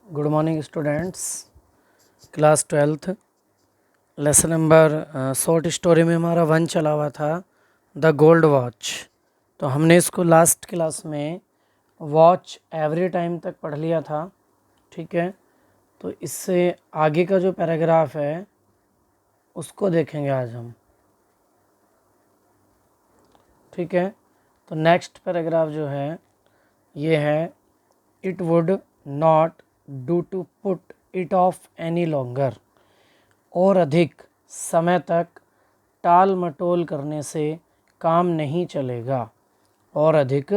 Good morning students. Class 12th lesson number short story में हमारा 1 चला हुआ था, द गोल्ड वॉच। तो हमने इसको लास्ट क्लास में वॉच एवरी टाइम तक पढ़ लिया था। ठीक है, तो इससे आगे का जो पैराग्राफ है उसको देखेंगे आज हम। ठीक है, तो नेक्स्ट पैराग्राफ जो है ये है, it would not do to put it off any longer. और अधिक समय तक टाल मटोल करने से काम नहीं चलेगा। और अधिक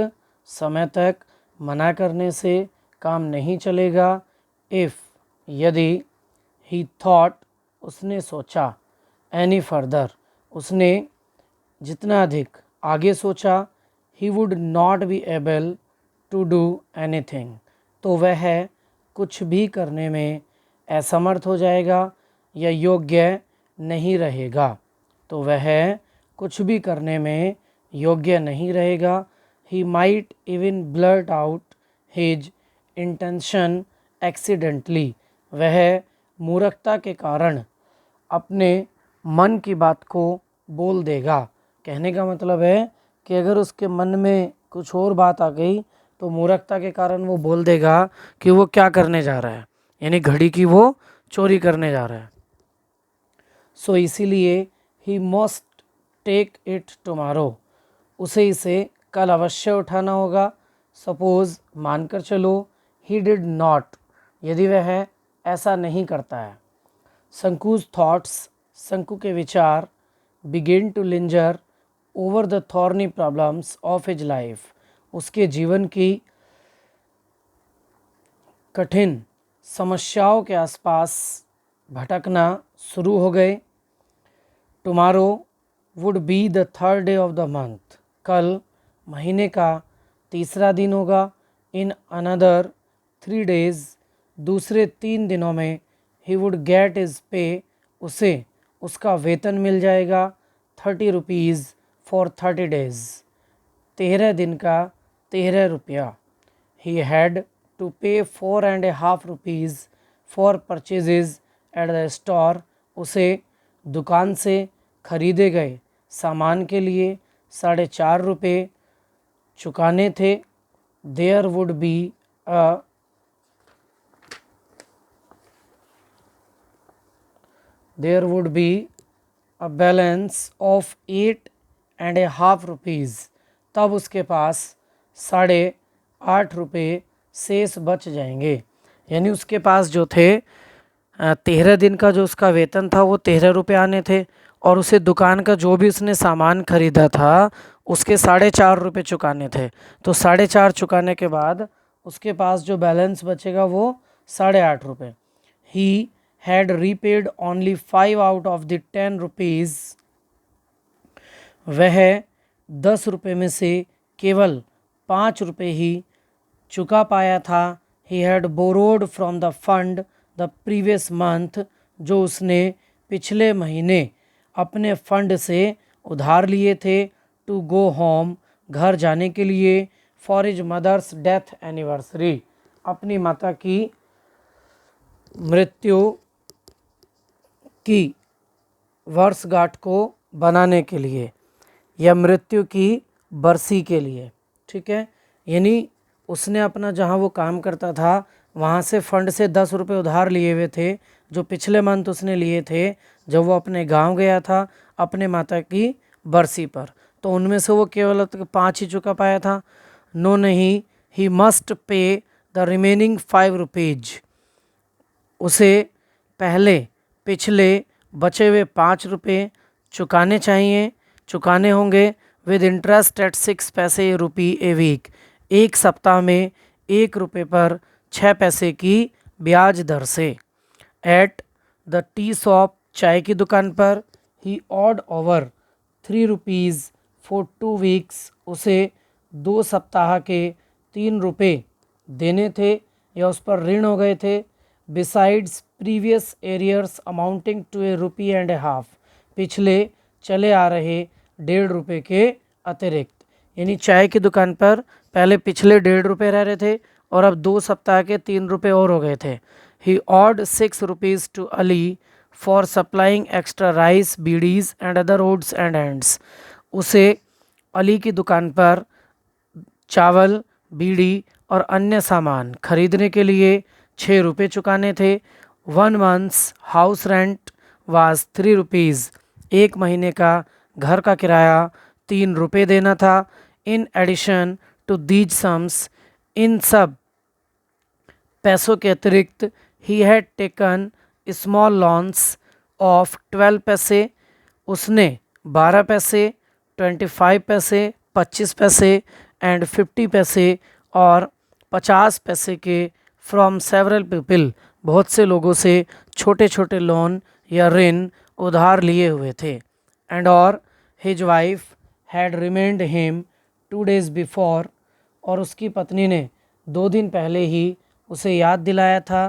समय तक मना करने से काम नहीं चलेगा। इफ़ यदि, ही थॉट उसने सोचा, एनी फर्दर उसने जितना अधिक आगे सोचा, he would not be able to do anything तो वह कुछ भी करने में असमर्थ हो जाएगा या योग्य नहीं रहेगा। तो वह कुछ भी करने में योग्य नहीं रहेगा। He might even blurt out his intention accidentally. वह मूर्खता के कारण अपने मन की बात को बोल देगा। कहने का मतलब है कि अगर उसके मन में कुछ और बात आ गई तो मूर्खता के कारण वो बोल देगा कि वो क्या करने जा रहा है, यानी घड़ी की वो चोरी करने जा रहा है। सो इसीलिए he must take it tomorrow, उसे इसे कल अवश्य उठाना होगा। सपोज मानकर चलो, ही डिड नॉट, यदि वह ऐसा नहीं करता है। शंकुज थॉट्स, शंकु के विचार, begin to linger over the thorny problems of his life, उसके जीवन की कठिन समस्याओं के आसपास भटकना शुरू हो गए। Tomorrow would be the third day of the month, कल महीने का तीसरा दिन होगा। इन अनदर 3 days, दूसरे 3 दिनों में, ही वुड गेट इज पे, उसे उसका वेतन मिल जाएगा। 30 रुपीज़ फॉर 30 days, 13 दिन का 13 रुपया। ही हैड टू पे 4.5 rupees for purchases at the store, उसे दुकान से खरीदे गए सामान के लिए 4.5 रुपये चुकाने थे। There would be a balance of 8.5 rupees, तब उसके पास 8.5 रुपये शेष बच जाएंगे। यानी उसके पास जो थे 13 दिन का जो उसका वेतन था वो 13 रुपये आने थे, और उसे दुकान का जो भी उसने सामान खरीदा था उसके 4.5 रुपये चुकाने थे। तो 4.5 चुकाने के बाद उसके पास जो बैलेंस बचेगा वो 8.5 रुपये। He had repaid only 5 out of the 10 rupees, वह 10 रुपये में से केवल 5 रुपये ही चुका पाया था। He had borrowed from the fund the previous month, जो उसने पिछले महीने अपने फंड से उधार लिए थे। टू गो होम, घर जाने के लिए। For his mother's death anniversary, अपनी माता की मृत्यु की वर्षगांठ को बनाने के लिए या मृत्यु की बरसी के लिए। ठीक है, यानी उसने अपना जहाँ वो काम करता था वहाँ से फंड से 10 रुपये उधार लिए हुए थे, जो पिछले मंथ उसने लिए थे जब वो अपने गांव गया था अपने माता की बरसी पर। तो उनमें से वो केवल 5 ही चुका पाया था। नो नहीं, he must pay the remaining 5 rupees, उसे पहले पिछले बचे हुए 5 रुपये चुकाने होंगे। विद इंटरेस्ट एट 6 पैसे रुपी ए वीक, एक सप्ताह में 1 रुपये पर 6 पैसे की ब्याज दर से। एट द टी शॉप, चाय की दुकान पर, he owed over 3 rupees for 2 weeks, उसे 2 सप्ताह के 3 रुपये देने थे या उस पर ऋण हो गए थे। Besides previous arrears amounting to a ₹1.5, पिछले चले आ रहे 1.5 रुपये के अतिरिक्त। यानी चाय की दुकान पर पहले पिछले 1.5 रुपये रह रहे थे और अब 2 सप्ताह के 3 रुपये और हो गए थे। He owed 6 rupees to Ali for supplying extra rice, bidis and other odds and ends. उसे अली की दुकान पर चावल, बीड़ी और अन्य सामान खरीदने के लिए 6 रुपये चुकाने थे। 1 months house rent was 3 rupees. एक महीने का घर का किराया 3 रुपये देना था। In addition to these sums, इन सब पैसों के अतिरिक्त he had taken small loans of 12 पैसे। उसने 12 पैसे, 25 पैसे, 25 पैसे एंड 50 पैसे और 50 पैसे के फ्रॉम सेवरल पीपल, बहुत से लोगों से छोटे छोटे लोन या ऋण उधार लिए हुए थे। एंड और his wife had remained him 2 days before, और उसकी पत्नी ने 2 दिन पहले ही उसे याद दिलाया था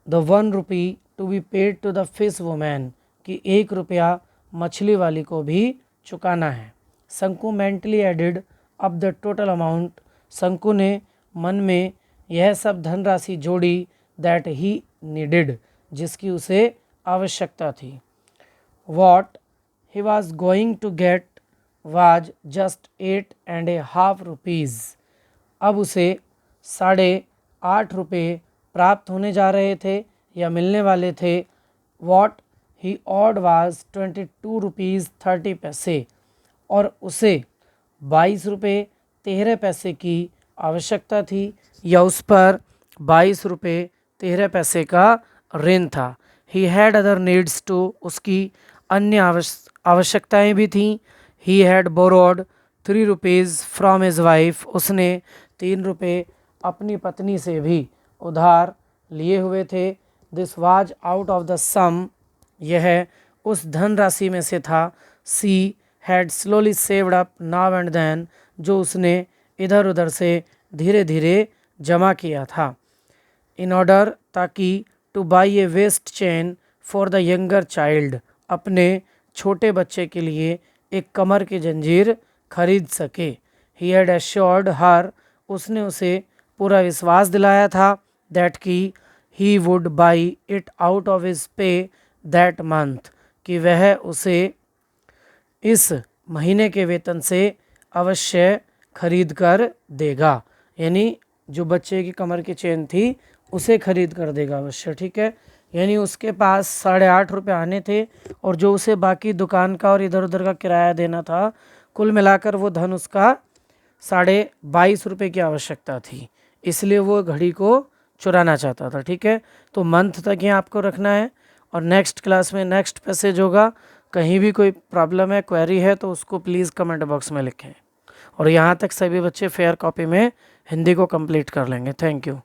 the 1 rupee to be paid to the fish woman, कि 1 रुपया मछली वाली को भी चुकाना है। शंकु mentally added up the total amount, शंकु ने मन में यह सब धनराशि जोड़ी दैट ही नीडेड, जिसकी उसे आवश्यकता थी। What he was going to get was just 8.5 rupees. अब उसे 8.5 रुपये प्राप्त होने जा रहे थे या मिलने वाले थे। What he odd was 22 rupees 30 पैसे, और उसे 22 रुपये 13 पैसे की आवश्यकता थी या उस पर 22 रुपये 13 पैसे का ऋण था। He had other needs too, उसकी अन्य आवश्यकताएं भी थीं। He had borrowed 3 rupees from his wife, उसने 3 रुपये अपनी पत्नी से भी उधार लिए हुए थे। This was out of the sum, यह उस धनराशि में से था। She had slowly saved up now and then, जो उसने इधर उधर से धीरे धीरे जमा किया था। इन ऑर्डर, ताकि to buy a waist chain for the younger child, अपने छोटे बच्चे के लिए एक कमर की जंजीर खरीद सके। ही हैड एश्योर्ड हर, उसने उसे पूरा विश्वास दिलाया था दैट की he would buy it out of his pay that month, कि वह उसे इस महीने के वेतन से अवश्य खरीद कर देगा। यानी जो बच्चे की कमर की चेन थी उसे खरीद कर देगा अवश्य, ठीक है। यानी उसके पास 8.5 रुपये आने थे और जो उसे बाकी दुकान का और इधर उधर का किराया देना था, कुल मिलाकर वो धन उसका 22.5 रुपये की आवश्यकता थी, इसलिए वो घड़ी को चुराना चाहता था, ठीक है। तो मंथ तक ही आपको रखना है और नेक्स्ट क्लास में नेक्स्ट पैसेज होगा। कहीं भी कोई प्रॉब्लम है, क्वेरी है तो उसको प्लीज़ कमेंट बॉक्स में लिखें। और यहाँ तक सभी बच्चे फेयर कॉपी में हिंदी को कंप्लीट कर लेंगे। Thank you.